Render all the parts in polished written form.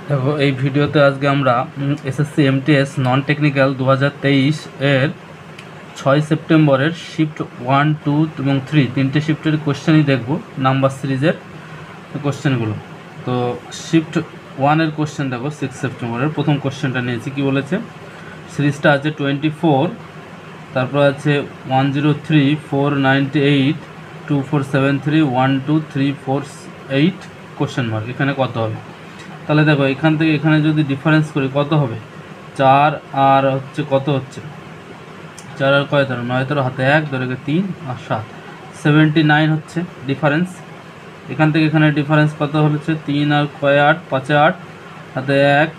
দেখো এই ভিডিওতে আজকে আমরা এসএসসি এমটিএস নন টেকনিক্যাল 2023 এর 6 সেপ্টেম্বরের শিফট 1, 2 এবং 3 তিনটে শিফটের কোশ্চেনই দেখব, নাম্বার সিরিজের কোশ্চেনগুলো। তো শিফট 1 এর কোশ্চেন দেখো 6 সেপ্টেম্বরের প্রথম কোশ্চেনটা নিয়েছি। কি বলেছে? সিরিজটা আছে 24, তারপর আছে 103, 498, 2473, 12348 কোশ্চেন মার্ক। এখানে কত হবে? তাহলে দেখো এখান থেকে এখানে যদি ডিফারেন্স করি কত হবে? 4 আর হচ্ছে কত হচ্ছে 4 আর কয় 13, 9 13 হাতে 1 ধরে 3 আর 7, 79 হচ্ছে ডিফারেন্স। এখান থেকে এখানে ডিফারেন্স কত হচ্ছে? 3 আর কয় 8, 5 8 হাতে 1,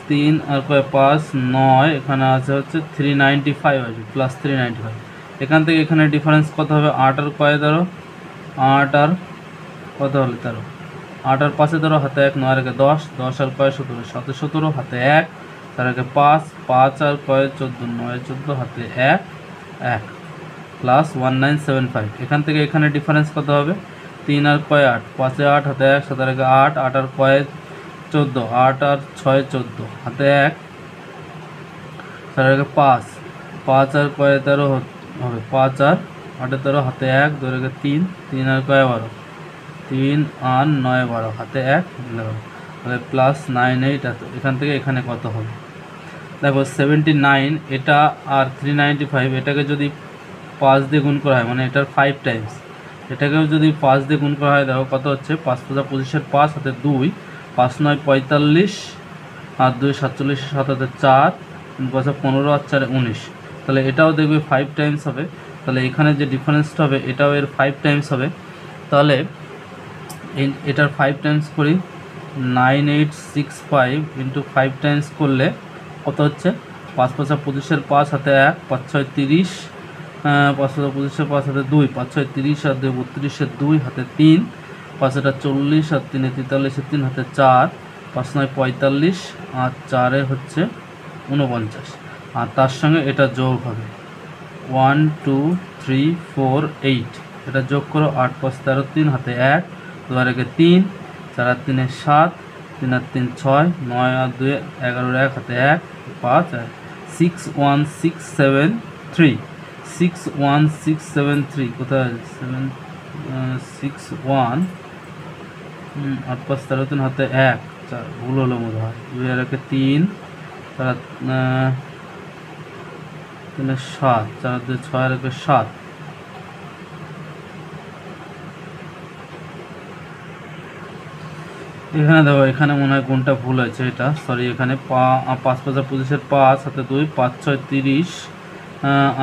3 আর কয় 5 9, এখানে আছে হচ্ছে 395 আসবে, প্লাস 395। এখান থেকে এখানে ডিফারেন্স কত হবে? 8 আর কয় 13, 8 আর কত হলো 13, 8 আর 5 13 হাতে 1, 9 আর 10, 10 আর কয় 17, 7 17 হাতে 1, 4 আর 5, 5 আর কয় 14, 9 14 হাতে 1 1, প্লাস 1975। এখান থেকে এখানে ডিফারেন্স কত হবে? 3 আর কয় 8, 5 8 হাতে 1, 7 আর 8, 8 আর কয় 14, 8 আর 6 14 হাতে 1, 4 আর 5, 5 আর কয় 13 হবে, 5 আর 8 13 হাতে 1 ধরে 3, 3 আর কয় 12, 3 আর 9 12 হাতে 1 11, তাহলে প্লাস 98। এখান থেকে এখানে কত হবে? দেখো 79 এটা আর 395, এটাকে যদি 5 দিয়ে গুণ করা হয়, মানে এটার 5 টাইমস, এটাকেও যদি 5 দিয়ে গুণ করা হয়, দেখো কত হচ্ছে? 5 5 25 5 হাতে 2, 5 9 45 আর 2 47, 7 হাতে 4, 5 15 আর 4 19। তাহলে এটাও দেখবে 5 টাইমস হবে। তাহলে এখানে যে ডিফারেন্সটা হবে এটাও এর 5 টাইমস হবে। তাহলে এটার 5 টাইমস করি, 9865 ইন্টু 5 টাইমস করলে কত হচ্ছে? 5 5 25 5 হাতে 1, 5 6 30, 5 25 5 হাতে 2, 5 6 30 আর 2 32 2 হাতে 3, 5 40 আর 3 43 3 হাতে 4, 5 9 45 আর 4 হচ্ছে 49, আর তার সঙ্গে এটা যোগ হবে 1 2 3 4 8। এটা যোগ করো, 8 5 13 3 হাতে 1, 2 আর 3, 4 আর 3 7, 3 আর 3 6, 9 আর 2 11 1 হাতে 1 5 61673, 61673 কোথায়? 61 8 5 13 3 হাতে 1, 4 ভুল হলো মনে হয়, 2 আর 3, 4 3 7, 4 2 6 আর 7। এখানে দেখো এখানে মনে হয় কোনটা ভুল হয়েছে, এটা সরি, এখানে 5 5 25 5 হাতে 2, 5 6 30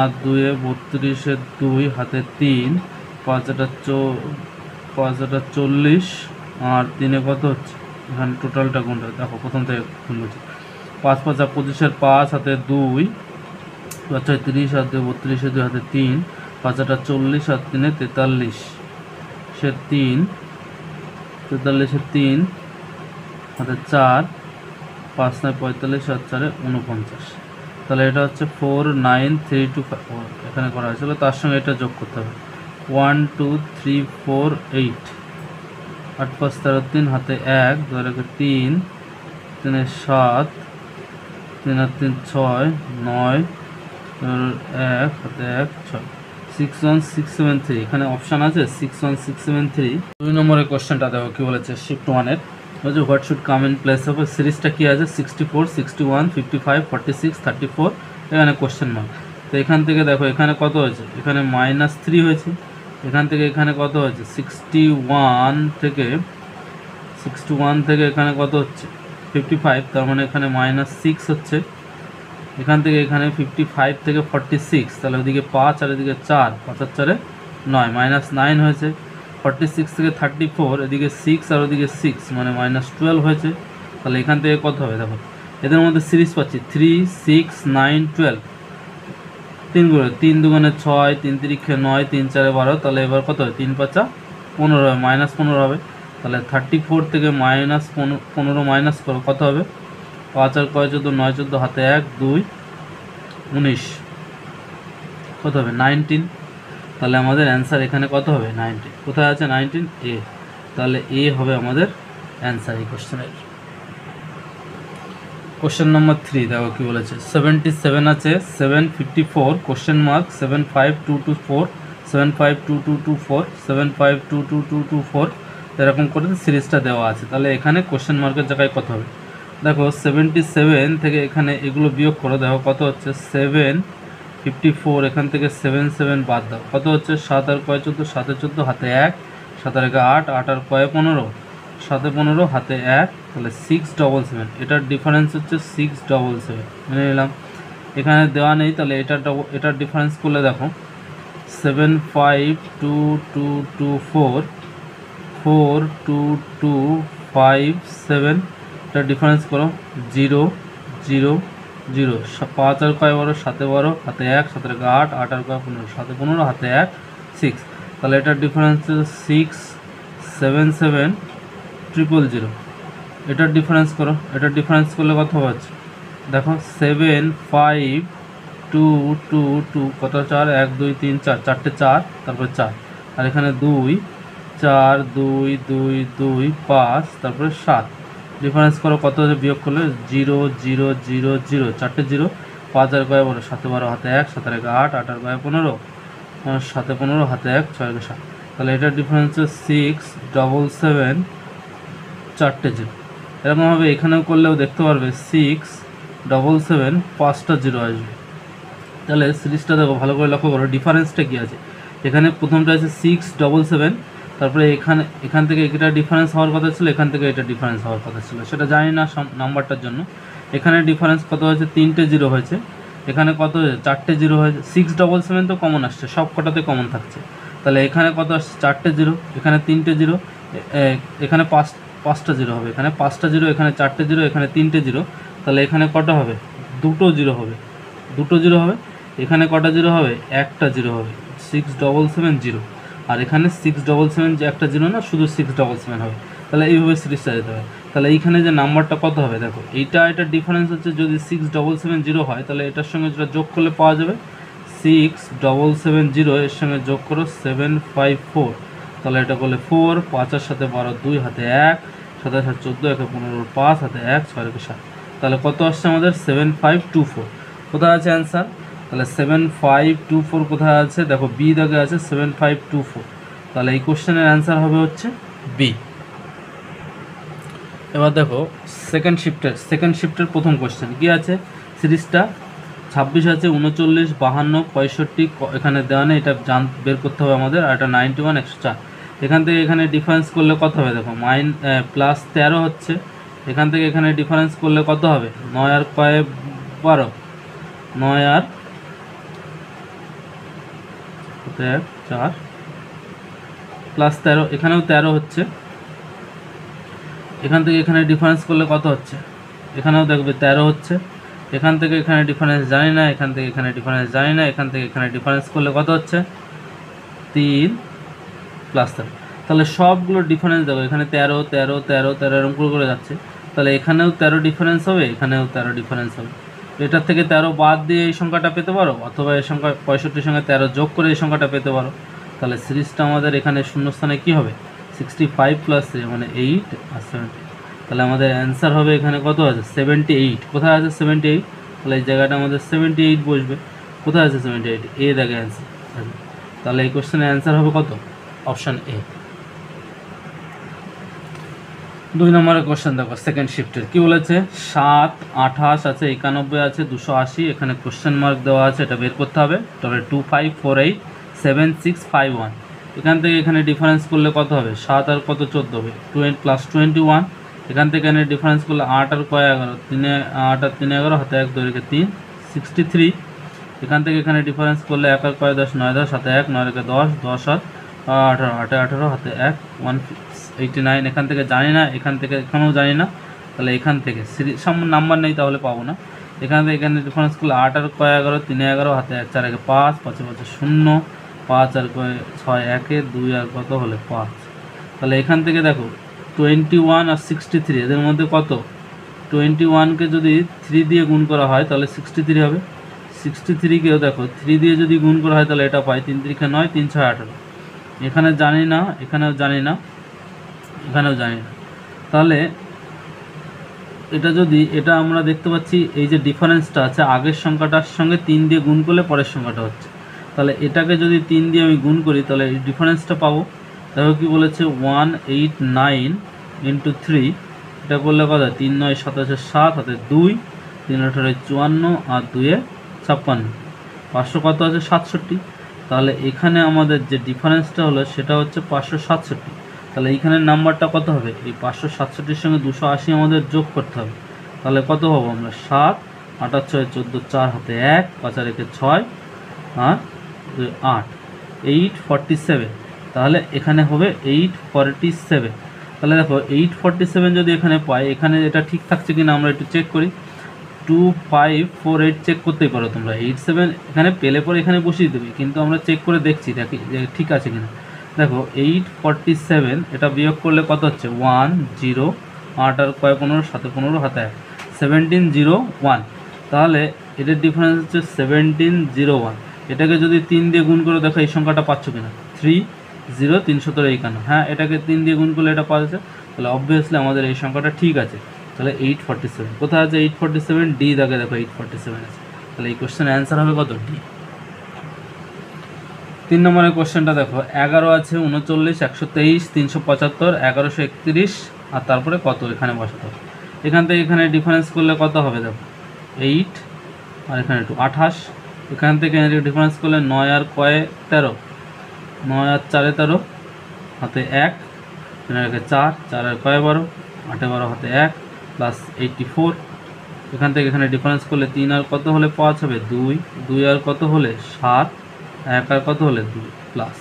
আর 2 32 2 হাতে 3, 5 40 আর 3 কত হচ্ছে? এখানে টোটালটা কোনটা দেখো, প্রথম থেকে ভুল হচ্ছে। 5 5 25 5 হাতে 2, 5 6 30 আর 2 32 2 হাতে 3, 5 40 আর 3 43 সে 3, 43 3 হাতে 4, 5 9 45 আর 4 49। তাহলে এটা হচ্ছে 49325 এখানে করা হয়েছিল। তার সঙ্গে এটা যোগ করতে হবে 1 2 3 4 8, 8 5 13 3 হাতে 1 ধরে 3, 3 7, 3 আর 3 6 9 1 হাতে 1 6, 61673। এখানে অপশান আছে 61673। 2 নম্বরের কোশ্চেনটা দেখো কি বলেছে শিফট 1 এর, বলছে what should come in place of. সিরিজটা কি আছে? 64 61 55 46 34, এখানে কোশ্চেন মার্ক। তো এখান থেকে দেখো এখানে কত হয়েছে? এখানে -3 হয়েছে। এখান থেকে এখানে কত হয়েছে? 61 থেকে এখানে কত হচ্ছে? 55, তার মানে এখানে -6 হচ্ছে। এখান থেকে এখানে 55 থেকে 46, তাহলে ওদিকে 5 আর এদিকে 4, 5 আর 4 9, -9 হয়েছে। 46 থেকে 34, এদিকে 6 আর ওদিকে 6, মানে -12 হয়েছে। তাহলে এখান থেকে কত হবে? দেখো এদের মধ্যে সিরিজ পাচ্ছি 3 6 9 12, 3 করে 3 দুগুণে 6, 3 তিরিক্ষে 9, 3 4 12, তাহলে এবার কত হবে? 3 5 15 হবে, -15 হবে। তাহলে 34 থেকে -15 মাইনাস করো, কত হবে? 5 আর কয় 14, 9 14 হাতে 1 2 19, কত হবে? 19। তাহলে আমাদের অ্যান্সার এখানে কত হবে? 19। কোথায় আছে 19? এ। তাহলে এ হবে আমাদের অ্যান্সার এই কোশ্চেনের। কোশ্চেন নম্বর 3 দেখো কি বলেছে, 77 আছে 754 কোশ্চেন মার্ক 75224 7522224 7522224 এরকম করে সিরিজটা দেওয়া আছে। তাহলে এখানে কোশ্চেন মার্কের জায়গায় কত হবে? দেখো 77 থেকে এখানে এগুলো বিয়োগ করো, দেখো কত হচ্ছে 754, এখান থেকে 7 বাদ দাও, কত হচ্ছে 7 আর কয় 14, 7 14 হাতে 1, 7 আর 8, 8 আর কয় 15, 7 15 হাতে 1, তাহলে 677, এটার ডিফারেন্স হচ্ছে 677 মেনে নিলাম। এখানে দেওয়া নেই, তাহলে এটার ডিফারেন্স করলে দেখো 7522224 42257, এটার ডিফারেন্স করো 0 0 0, 5 আর কয় 12, 7 12 হাতে 1, 7 আর 8, 8 আর কয় 15, 7 15 হাতে 1, 6, তাহলে এটার ডিফারেন্স 677 এটার ডিফারেন্স করো, এটার ডিফারেন্স করলে কত হচ্ছে দেখো 75222, কত 4 1 2 3 4, চারটে 4, তারপরে 4, আর এখানে 2 4 2 2 2 5, তারপরে 7, ডিফারেন্স করো কত হচ্ছে, বিয়োগ করলে 0 0 0 0, চারটে 0, 5 আর কয় 12, 7 12 হাতে 1, 7 আর 8, 8 আর কয় 15, 7 15 হাতে 1, 6 আর 7, তাহলে এটার ডিফারেন্স হচ্ছে 677 চারটে 0। এরকমভাবে এখানেও করলেও দেখতে পারবে 677 5টা 0 আসবে। তাহলে সিরিজটা দেখো ভালো করে লক্ষ্য করো, ডিফারেন্সটা কী আছে। এখানে প্রথমটা আছে 677, তারপরে এখান থেকে এটা ডিফারেন্স হওয়ার কথা ছিল, এখান থেকে এটা ডিফারেন্স হওয়ার কথা ছিল, সেটা জানি না নাম্বারটার জন্য। এখানে ডিফারেন্স কত হয়েছে, 3টে 0 হয়েছে, এখানে কত হয়েছে 4টে 0 হয়েছে। 677 তো কমন আসছে, সব কটাতে কমন থাকছে, তাহলে এখানে কত আসছে 4টে 0, এখানে 3টে 0, এখানে 5টা 0 হবে, এখানে 5টা 0, এখানে 4টে 0, এখানে 3টে 0, তাহলে এখানে কটা হবে, 2টো 0 হবে, 2টো 0 হবে, এখানে কটা 0 হবে, একটা 0 হবে, 6770, আর এখানে 677 যে একটা 0 না, শুধু 677 হবে। তাহলে এইভাবে সিরিজটা যেতে হবে। তাহলে এইখানে যে নাম্বারটা কত হবে দেখো, এটার ডিফারেন্স হচ্ছে, যদি 6770 হয় তাহলে এটার সঙ্গে যেটা যোগ করলে পাওয়া যাবে 6770, এর সঙ্গে যোগ করো 754, তাহলে এটা করলে 4, 5 আর সাথে 12, 2 হাতে 1, 7 আর 7 14, 1 15, 5 হাতে 1, 6 আর 7, তাহলে কত আসছে আমাদের 7524। কোথায় আছে অ্যান্সার? তাহলে 7524 কোথায় আছে দেখো, বি দাগে আছে 7524, তাহলে এই কোশ্চেনের অ্যান্সার হবে হচ্ছে বি। এবার দেখো সেকেন্ড শিফটের প্রথম কোশ্চেন কী আছে, সিরিজটা 26 আছে, 39 52 65, এখানে দেওয়া নেই, এটা বের করতে হবে আমাদের, আর এটা 91 104, এখান থেকে এখানে ডিফারেন্স করলে কত হবে দেখো, +13 হচ্ছে, এখান থেকে এখানে ডিফারেন্স করলে কত হবে, 9 আর কয় 12, 9 আর 4 +13, এখানেও 13 হচ্ছে, এখান থেকে এখানে ডিফারেন্স করলে কত হচ্ছে, এখানেও দেখবে 13 হচ্ছে, এখান থেকে এখানে ডিফারেন্স জানি না, এখান থেকে এখানে ডিফারেন্স জানি না, এখান থেকে এখানে ডিফারেন্স করলে কত হচ্ছে 3 +13, তাহলে সবগুলো ডিফারেন্স দেখো, এখানে 13 13 13 13 এরকম করে যাচ্ছে, তাহলে এখানেও 13 ডিফারেন্স হবে, এখানেও 13 ডিফারেন্স হবে। এটার থেকে 13 বাদ দিয়ে এই সংখ্যাটা পেতে পারো, অথবা এই সংখ্যা 65 সঙ্গে 13 যোগ করে এই সংখ্যাটা পেতে পারো। তাহলে সিরিজটা আমাদের এখানে শূন্যস্থানে কী হবে, 65 + 3 মানে 8 আর 70, তাহলে আমাদের অ্যান্সার হবে এখানে কত আছে 78। কোথায় আছে 78? তাহলে এই জায়গাটা আমাদের 78 বসবে। কোথায় আছে 78? এ দেখে অ্যান্সার। তাহলে এই কোশ্চেনের অ্যান্সার হবে কত, অপশান এ। 2 নম্বরের কোশ্চেন দেখো, সেকেন্ড শিফটের কী বলেছে, 7 28 আছে, 91 আছে, 280, এখানে কোশ্চেন মার্ক দেওয়া আছে, এটা বের করতে হবে। তবে 2548 7651, এখান থেকে এখানে ডিফারেন্স করলে কত হবে, 7 আর কত 14 হবে, +21, এখান থেকে এখানে ডিফারেন্স করলে 8 আর কয় 11, 8 আর 3 11 হাতে 1 2 রেখে 3 63, এখান থেকে এখানে ডিফারেন্স করলে 1 আর কয় 10 9 10 হাতে 1 9 রেখে 10 10 আর 18 8 18 হাতে 1 189, এখান থেকে জানি না, এখান থেকে এখানেও জানি না, তাহলে এখান থেকে নাম্বার নেই তাহলে পাবো না। এখান থেকে এখানে ডিফারেন্স করলে 8 আর কয় 11 3 11 হাতে 1 4 1 5 5 5 0 5 আর কয় 6 1 2 আর কত হলে 5, তাহলে এখান থেকে দেখো 21 আর 63, এদের মধ্যে কত, 21কে যদি 3 দিয়ে গুণ করা হয় তাহলে 63 হবে, 63কেও দেখো 3 দিয়ে যদি গুণ করা হয় তাহলে এটা পাই 3 3 9 3 6 18, এখানে জানি না, এখানেও জানি না, এখানেও জানি না, তাহলে এটা যদি এটা আমরা দেখতে পাচ্ছি এই যে ডিফারেন্সটা আছে আগের সংখ্যাটার সঙ্গে 3 দিয়ে গুণ করলে পরের সংখ্যাটা হচ্ছে, তাহলে এটাকে যদি 3 দিয়ে আমি গুণ করি তাহলে এই ডিফারেন্সটা পাবো। দেখো কি বলেছে 189 ইন্টু 3, এটা করলে কত 3 9 27 7 হাতে 2, 3 18 54 আর 2 56, 500 কত আছে 67। তাহলে এখানে আমাদের যে ডিফারেন্সটা হলো সেটা হচ্ছে 567। তাহলে এইখানের নাম্বারটা কত হবে, এই 567-এর সঙ্গে 280 আমাদের যোগ করতে হবে। তাহলে কত পাবো আমরা 7 8 6 14 4 হাতে 1 5 আর 1 6 আর 2 8, 847। তাহলে এখানে হবে 847। তাহলে দেখো 847 যদি এখানে পাই, এখানে এটা ঠিক থাকছে কিনা আমরা একটু চেক করি। 2548 চেক করতেই পারো তোমরা, 87 এখানে পেলে পরে এখানে বসিয়ে দেবে, কিন্তু আমরা চেক করে দেখছি দেখি যে ঠিক আছে কিনা। দেখো 847 এটা বিয়োগ করলে কত হচ্ছে 1 0 8 আর কয় 15 7 15 হাতে 1 1701। তাহলে এটার ডিফারেন্স হচ্ছে 1701। এটাকে যদি 3 দিয়ে গুণ করে দেখো এই সংখ্যাটা পাচ্ছ কিনা 3 0 351। হ্যাঁ, এটাকে 3 দিয়ে গুণ করলে এটা পাওয়া যাচ্ছে, তাহলে অবভিয়াসলি আমাদের এই সংখ্যাটা ঠিক আছে। তাহলে 847 কোথায় আছে 847 ডি দাগে দেখো 847 আছে। তাহলে এই কোশ্চেনের অ্যান্সার হবে কত ডি। 3 নম্বরের কোশ্চেনটা দেখো 11 আছে 39 123 375 1131 আর তারপরে কত এখানে বসাতে হবে। এখান থেকে এখানে ডিফারেন্স করলে কত হবে দেখো 8 আর এখানে 2 28। এখান থেকে ডিফারেন্স করলে 9 আর কয়ে 13, 9 আর 4 13 হাতে 1 4 4 আর কয়ে 12 8 12 হাতে 1 প্লাস 84। এখান থেকে এখানে ডিফারেন্স করলে 3 আর কত হলে 5 হবে 2, 2 আর কত হলে 7, 1 আর কত হলে 2 প্লাস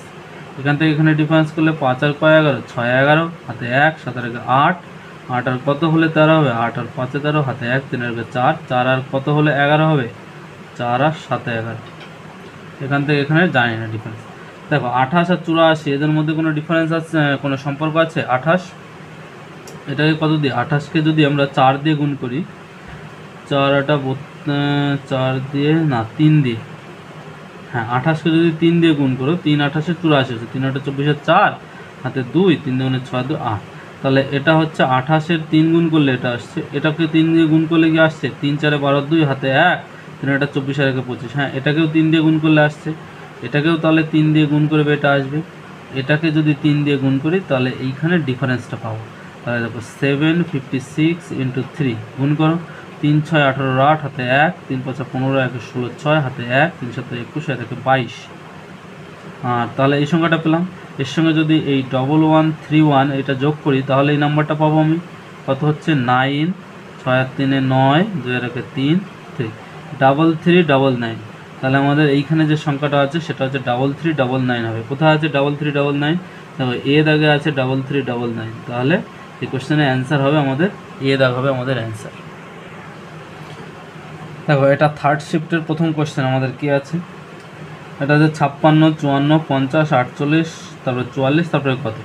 এখান থেকে এখানে ডিফারেন্স করলে 5 আর কয় 11 6 11 হাতে 1 7 আর 8, 8 আর কত হলে 13 হবে 8 আর 5 13 হাতে 1 3 আর 4, 4 আর কত হলে 11 হবে 4 আর 7 11। এখান থেকে এখানে জানি না ডিফারেন্স। দেখো 28 আর 84 এদের মধ্যে কোনো ডিফারেন্স আছে, কোনো সম্পর্ক আছে? 28 এটাকে কত দিয়ে 28কে যদি আমরা 4 দিয়ে গুণ করি, 4 আটা 4 দিয়ে না 3 দিয়ে, হ্যাঁ 28কে যদি 3 দিয়ে গুণ করো 3 28 84 আছে, 3 8 24 4 হাতে 2 3 2 6 2 8। তাহলে এটা হচ্ছে 28-এর 3 গুণ করলে এটা আসছে, এটাকে 3 দিয়ে গুণ করলে কি আসছে 3 4 12 2 হাতে 1 3 8 24 আর 1 25। হ্যাঁ, এটাকেও 3 দিয়ে গুণ করলে আসছে, এটাকেও তাহলে 3 দিয়ে গুণ করবে এটা আসবে। এটাকে যদি 3 দিয়ে গুণ করি তাহলে এইখানে ডিফারেন্সটা পাবো। তাহলে দেখো 756 ইন্টু 3 গুণ করো 3 6 18 8 হাতে 1 3 5 15 1 16 6 হাতে 1 3 7 21 আর 22। আর তাহলে এই সংখ্যাটা পেলাম। এর সঙ্গে যদি এই 1131 এটা যোগ করি তাহলে এই নাম্বারটা পাবো আমি, কত হচ্ছে 9 6 আর 3 9 2 আর 1 3 3 3399। তাহলে আমাদের এইখানে যে সংখ্যাটা আছে সেটা হচ্ছে 3399 হবে। কোথায় আছে 3399? দেখো এ দাগে আছে 3399। তাহলে এই কোশ্চেনের অ্যান্সার হবে আমাদের এ দাগ হবে আমাদের অ্যান্সার। দেখো এটা থার্ড শিফটের প্রথম কোশ্চেন আমাদের কি আছে, এটা হচ্ছে 56 54 50 48 তারপরে 44 তারপরে কত।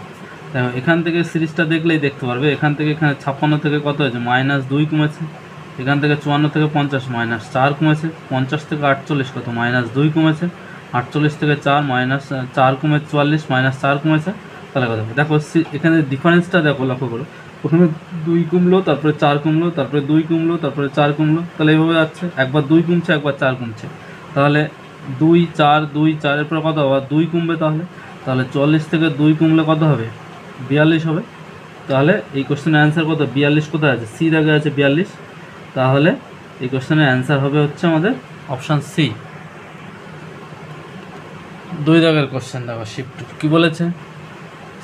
দেখো এখান থেকে সিরিজটা দেখলেই দেখতে পারবে, এখান থেকে এখানে 56 থেকে কত হয়েছে -2 কমেছে, এখান থেকে 54 থেকে 50 -4 কমেছে, 50 থেকে 48 কত -2 কমেছে, 48 থেকে 4 -4 কমে 44 -4 কমেছে। তাহলে কত দেখো এখানে ডিফারেন্সটা দেখো লক্ষ্য করো, প্রথমে 2 কমলো তারপরে 4 কমলো তারপরে 2 কমলো তারপরে 4 কমলো, তাহলে এইভাবে যাচ্ছে, একবার 2 কমছে একবার 4 কমছে। তাহলে 2 4 2 4 এর পরে কত আবার 2 কমবে, তাহলে 44 থেকে 2 কমলে কত হবে 42 হবে। তাহলে এই কোশ্চেনের অ্যান্সার কত 42 কোথায় আছে সি দাগে আছে 42। তাহলে এই কোশ্চেনের অ্যান্সার হবে হচ্ছে আমাদের অপশান সি। 2 দাগের কোশ্চেন দেখো শিফট কি বলেছে,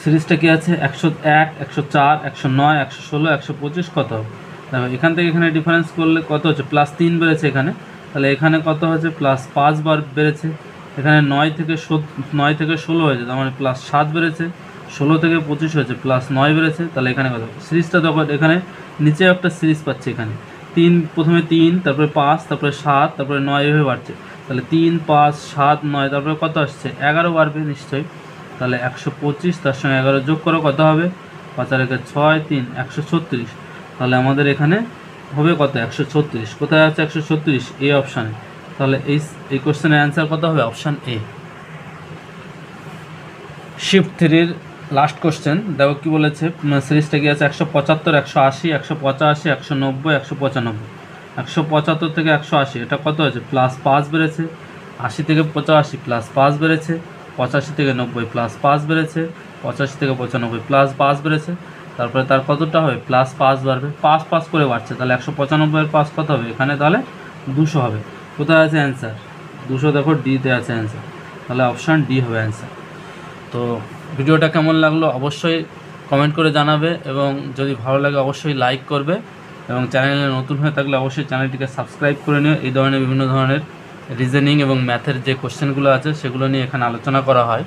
সিরিজটা কি আছে 101 104 109 116 125 কত হবে। দেখো এখান থেকে এখানে ডিফারেন্স করলে কত হচ্ছে +3 বেড়েছে এখানে, তাহলে এখানে কত হচ্ছে +5 বার বেড়েছে, এখানে 9 থেকে 16 হয়েছে, তার মানে +7 বেড়েছে, 16 থেকে 25 হয়েছে +9 বেড়েছে। তাহলে এখানে কত সিরিজটা দেখো, এখানে নিচে একটা সিরিজ পাচ্ছে, এখানে 3 প্রথমে 3 তারপরে 5 তারপরে 7 তারপরে 9 এভাবে বাড়ছে। তাহলে 3 5 7 9 তারপরে কত আসছে 11 বাড়বে নিশ্চয়ই। তাহলে 125 তার সঙ্গে 11 যোগ করো কত হবে 5 আর 1 6 3 136। তাহলে আমাদের এখানে হবে কত 136। কোথায় আছে 136 এ অপশানে। তাহলে এই কোশ্চেনের অ্যান্সার কত হবে অপশান এ। শিফট 3-এর লাস্ট কোশ্চেন দেখো কী বলেছে, সিরিজটা কি আছে 175, 180, 185, 190, 195। 175 থেকে 180 এটা কত আছে, +5 বেড়েছে। 80 থেকে 85 +5 বেড়েছে। 85 থেকে 90 +5 বেড়েছে। 85 থেকে 95 +5 বেড়েছে। তারপরে তার কতটা হবে, +5 বাড়বে, 5 করে বাড়ছে, তাহলে 195 5 কত হবে এখানে, তাহলে 200 হবে। কোথায় আছে অ্যান্সার, 200 দেখো ডিতে আছে অ্যান্সার, তাহলে অপশান ডি হবে অ্যান্সার। তো ভিডিওটা কেমন লাগলো অবশ্যই কমেন্ট করে জানাবে, এবং যদি ভালো লাগে অবশ্যই লাইক করবে, এবং চ্যানেলে নতুন হয়ে থাকলে অবশ্যই চ্যানেলটিকে সাবস্ক্রাইব করে নিও। এই ধরনের বিভিন্ন ধরনের রিজনিং এবং ম্যাথের যে কোশ্চেনগুলো আছে সেগুলো নিয়ে এখানে আলোচনা করা হয়।